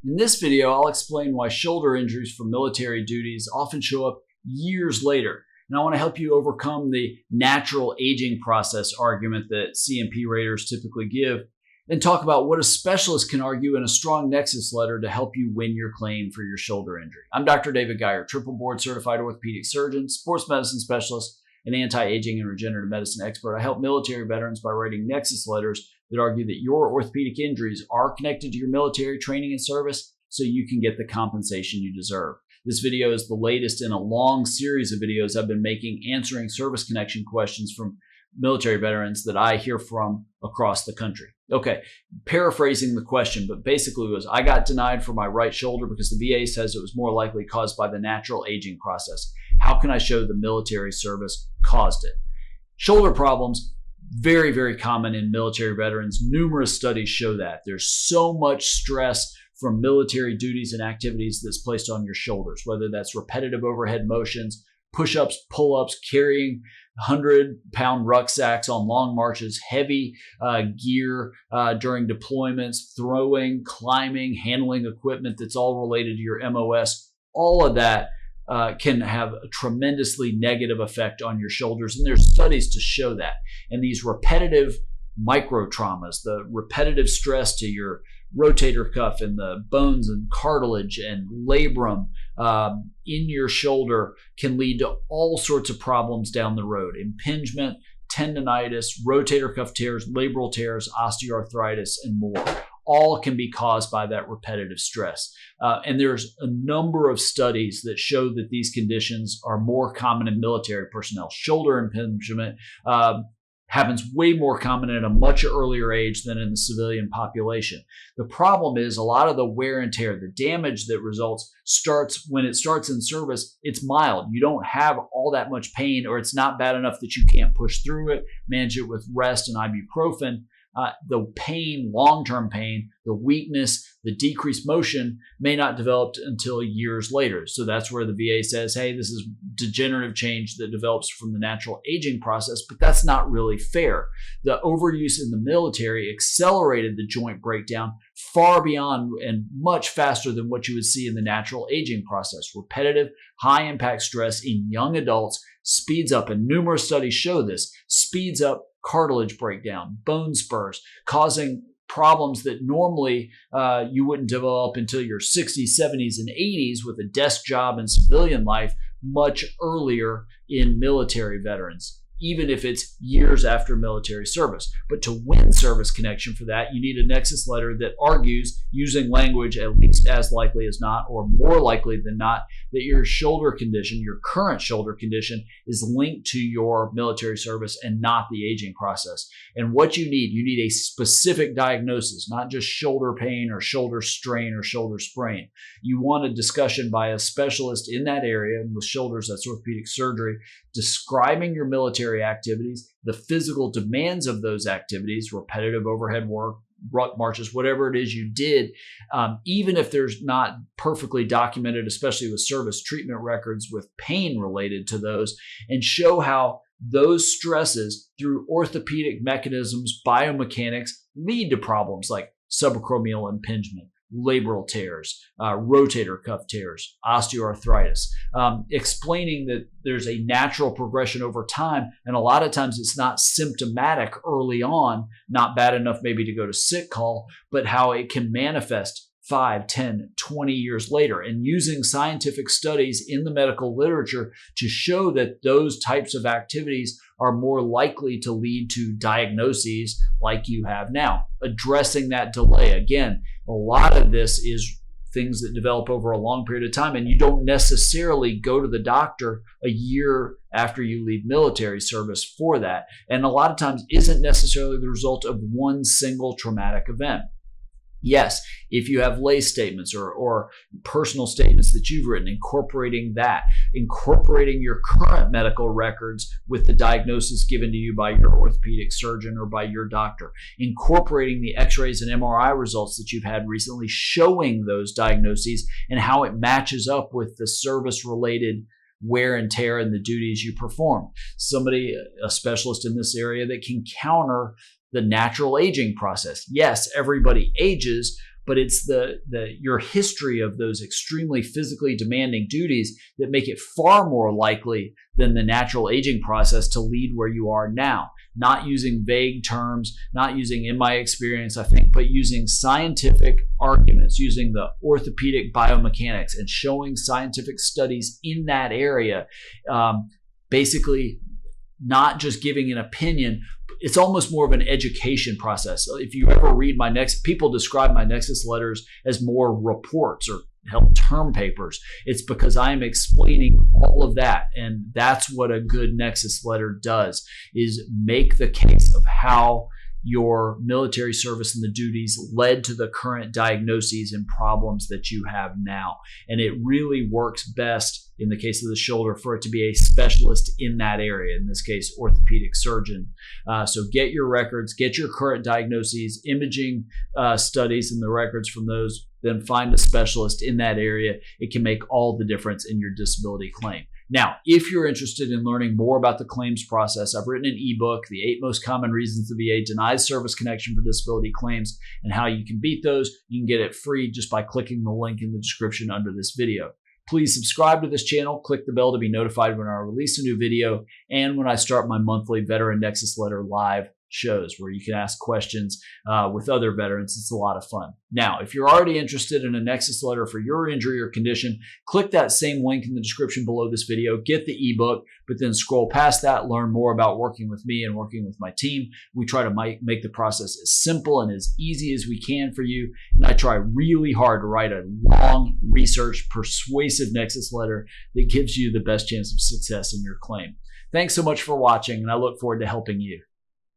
In this video, I'll explain why shoulder injuries from military duties often show up years later. And I want to help you overcome the natural aging process argument that C&P raters typically give, and talk about what a specialist can argue in a strong Nexus letter to help you win your claim for your shoulder injury. I'm Dr. David Geier, triple board certified orthopedic surgeon, sports medicine specialist, and anti-aging and regenerative medicine expert. I help military veterans by writing Nexus letters that argue that your orthopedic injuries are connected to your military training and service so you can get the compensation you deserve. This video is the latest in a long series of videos I've been making answering service connection questions from military veterans that I hear from across the country. Okay, paraphrasing the question, but basically it was, I got denied for my right shoulder because the VA says it was more likely caused by the natural aging process. How can I show the military service caused it? Shoulder problems, very, very common in military veterans. Numerous studies show that. There's so much stress from military duties and activities that's placed on your shoulders, whether that's repetitive overhead motions, push-ups, pull-ups, carrying 100-pound rucksacks on long marches, heavy gear during deployments, throwing, climbing, handling equipment that's all related to your MOS. All of that can have a tremendously negative effect on your shoulders. And there's studies to show that. And these repetitive micro traumas, the repetitive stress to your rotator cuff and the bones and cartilage and labrum in your shoulder can lead to all sorts of problems down the road. Impingement, tendonitis, rotator cuff tears, labral tears, osteoarthritis, and more. All can be caused by that repetitive stress. And there's a number of studies that show that these conditions are more common in military personnel. Shoulder impingement happens way more common at a much earlier age than in the civilian population. The problem is a lot of the wear and tear, the damage that results when it starts in service, it's mild. You don't have all that much pain, or it's not bad enough that you can't push through it, manage it with rest and ibuprofen. The pain, long-term pain, the weakness, the decreased motion may not develop until years later. So that's where the VA says, hey, this is degenerative change that develops from the natural aging process, but that's not really fair. The overuse in the military accelerated the joint breakdown far beyond and much faster than what you would see in the natural aging process. Repetitive, high-impact stress in young adults speeds up, and numerous studies show this, speeds up cartilage breakdown, bone spurs, causing problems that normally you wouldn't develop until your 60s, 70s, and 80s with a desk job and civilian life much earlier in military veterans, even if it's years after military service. But to win service connection for that, you need a Nexus letter that argues, using language at least as likely as not, or more likely than not, that your shoulder condition, your current shoulder condition, is linked to your military service and not the aging process. And what you need a specific diagnosis, not just shoulder pain or shoulder strain or shoulder sprain. You want a discussion by a specialist in that area, and with shoulders, that's orthopedic surgery, describing your military activities, the physical demands of those activities, repetitive overhead work, ruck marches, whatever it is you did, even if there's not perfectly documented, especially with service treatment records with pain related to those, and show how those stresses through orthopedic mechanisms, biomechanics, lead to problems like subacromial impingement, labral tears, rotator cuff tears, osteoarthritis, explaining that there's a natural progression over time, and a lot of times it's not symptomatic early on, not bad enough maybe to go to sick call, but how it can manifest 5, 10, 20 years later, and using scientific studies in the medical literature to show that those types of activities are more likely to lead to diagnoses like you have now. Addressing that delay. Again, a lot of this is things that develop over a long period of time, and you don't necessarily go to the doctor a year after you leave military service for that. And a lot of times isn't necessarily the result of one single traumatic event. Yes, if you have lay statements or personal statements that you've written, incorporating your current medical records with the diagnosis given to you by your orthopedic surgeon or by your doctor, incorporating the x-rays and MRI results that you've had recently showing those diagnoses and how it matches up with the service-related wear and tear and the duties you perform. Somebody, a specialist in this area that can counter the natural aging process. Yes, everybody ages, but it's your history of those extremely physically demanding duties that make it far more likely than the natural aging process to lead where you are now. Not using vague terms, not using in my experience, I think, but using scientific arguments, using the orthopedic biomechanics and showing scientific studies in that area. Basically, not just giving an opinion. It's almost more of an education process. If you ever read people describe my Nexus letters as more reports or term papers. It's because I'm explaining all of that. And that's what a good Nexus letter does, is make the case of how your military service and the duties led to the current diagnoses and problems that you have now. And it really works best in the case of the shoulder for it to be a specialist in that area, in this case, orthopedic surgeon. So get your records, get your current diagnoses, imaging studies and the records from those, then find a specialist in that area. It can make all the difference in your disability claim. Now, if you're interested in learning more about the claims process, I've written an ebook, The 8 Most Common Reasons the VA Denies Service Connection for Disability Claims, and how you can beat those. You can get it free just by clicking the link in the description under this video. Please subscribe to this channel, click the bell to be notified when I release a new video, and when I start my monthly Veteran Nexus Letter live shows where you can ask questions with other veterans. It's a lot of fun. Now, if you're already interested in a Nexus letter for your injury or condition, click that same link in the description below this video, get the ebook, but then scroll past that, learn more about working with me and working with my team. We try to make the process as simple and as easy as we can for you. And I try really hard to write a long, researched, persuasive Nexus letter that gives you the best chance of success in your claim. Thanks so much for watching, and I look forward to helping you.